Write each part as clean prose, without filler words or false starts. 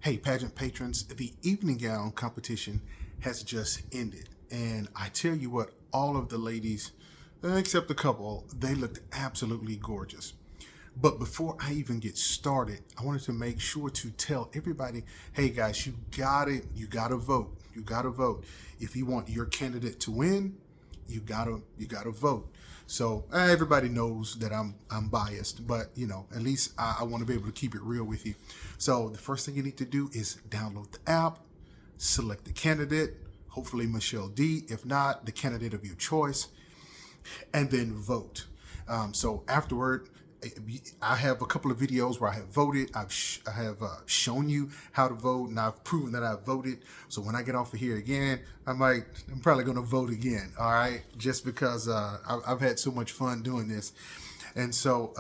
Hey, pageant patrons, the evening gown competition has just ended. And I tell you what, all of the ladies, except a couple, they looked absolutely gorgeous. But before I even get started, I wanted to make sure to tell everybody, hey guys, you gotta vote. You gotta vote. If you want your candidate to win, you gotta vote. So everybody knows that I'm biased, but at least I want to be able to keep it real with you. So the first thing you need to do is download the app, select the candidate, hopefully Michelle Dee, if not, the candidate of your choice, and then vote. So afterward, I have a couple of videos where I have voted. I have shown you how to vote, and I've proven that I voted. So when I get off of here again, I'm probably going to vote again. All right, just because I've had so much fun doing this. And so,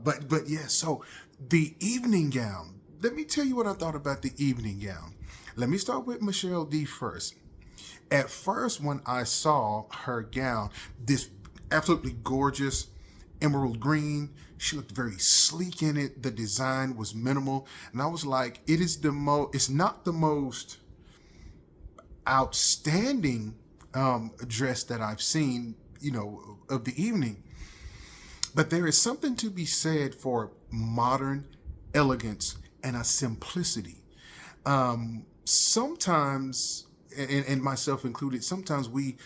but yeah. So the evening gown. Let me tell you what I thought about the evening gown. Let me start with Michelle Dee first. At first, when I saw her gown, this absolutely gorgeous emerald green, she looked very sleek in it. The design was minimal, and I was like, it's not the most outstanding dress that I've seen, of the evening. But there is something to be said for modern elegance and a simplicity. Sometimes, and myself included, sometimes we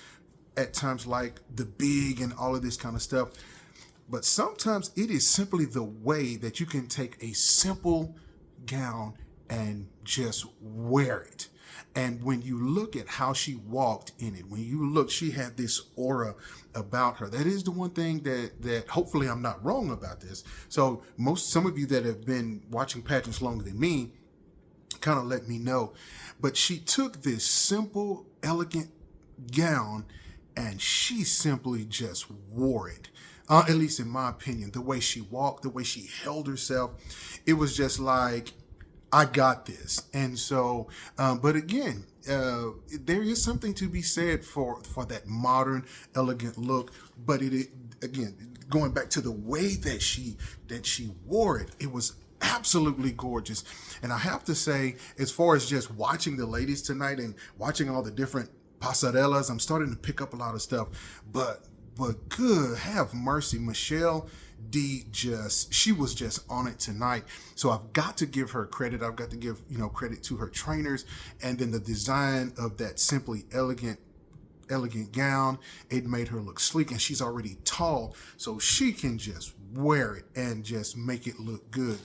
at times like the big and all of this kind of stuff. But sometimes it is simply the way that you can take a simple gown and just wear it. And when you look at how she walked in it, when you look, she had this aura about her. That is the one thing that hopefully I'm not wrong about this. So some of you that have been watching pageants longer than me kind of let me know. But she took this simple, elegant gown and she simply just wore it. At least in my opinion, the way she walked, the way she held herself, it was just like, I got this. And so, but again, there is something to be said for that modern, elegant look. But again, going back to the way that she wore it, it was absolutely gorgeous. And I have to say, as far as just watching the ladies tonight and watching all the different pasarelas, I'm starting to pick up a lot of stuff. But good, have mercy, Michelle Dee she was just on it tonight. So I've got to give her credit. I've got to give credit to her trainers, and then the design of that simply elegant gown. It made her look sleek, and she's already tall, so she can just wear it and just make it look good.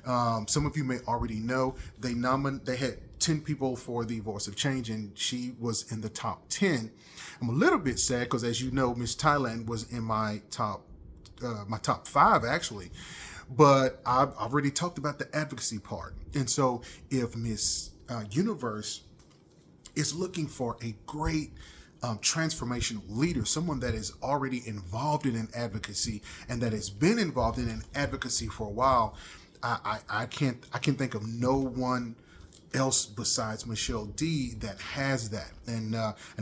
Some of you may already know they had 10 people for the Voice of Change, and she was in the top 10. I'm a little bit sad because, as you know, Miss Thailand was in my top 5 actually. But I've already talked about the advocacy part, and so if Miss Universe is looking for a great transformational leader, someone that is already involved in an advocacy and that has been involved in an advocacy for a while, I can think of no one else besides Michelle Dee that has that. And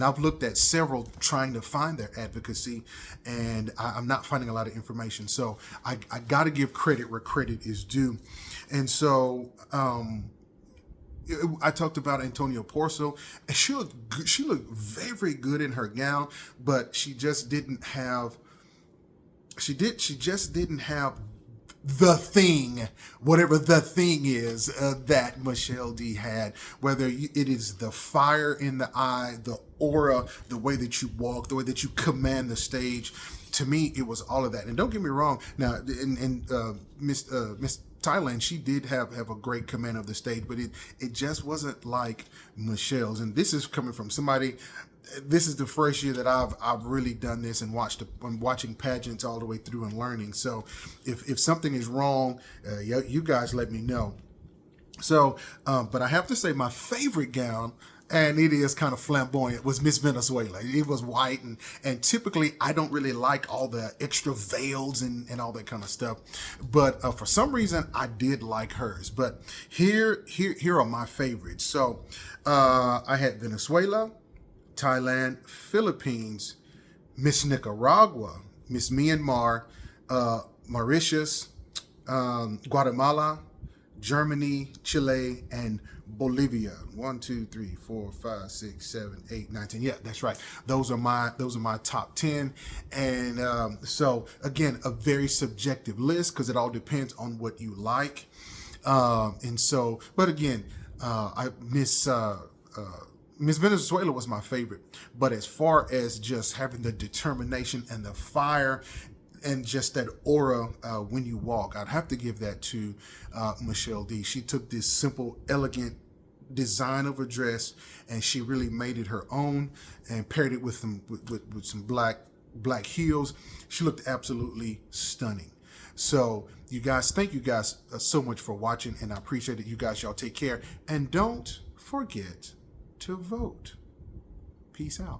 I've looked at several trying to find their advocacy, and I'm not finding a lot of information. So I got to give credit where credit is due. And so I talked about Antonio Porso, and she looked very, very good in her gown, but she just didn't have the thing, whatever the thing is that Michelle Dee had, whether it is the fire in the eye, the aura, the way that you walk, the way that you command the stage. To me, it was all of that. And don't get me wrong, now, Miss Thailand, she did have a great command of the stage, but it just wasn't like Michelle's. And this is coming from somebody. This is the first year that I've really done this and I'm watching pageants all the way through and learning. So if something is wrong, you guys let me know. So, but I have to say my favorite gown, and it is kind of flamboyant, was Miss Venezuela. It was white, and typically I don't really like all the extra veils and all that kind of stuff. But for some reason I did like hers. But here are my favorites. So I had Venezuela, Thailand, Philippines, Miss Nicaragua, Miss Myanmar, Mauritius, Guatemala, Germany, Chile, and Bolivia. 1, 2, 3, 4, 5, 6, 7, 8, 9, 10. Yeah, that's right. Those are my top 10. And so again, a very subjective list because it all depends on what you like. And so, but again, I Miss Venezuela was my favorite, but as far as just having the determination and the fire and just that aura when you walk, I'd have to give that to Michelle Dee. She took this simple, elegant design of a dress and she really made it her own and paired it with some black heels. She looked absolutely stunning. So you guys, thank you guys so much for watching, and I appreciate it. You guys, y'all take care, and don't forget to vote. Peace out.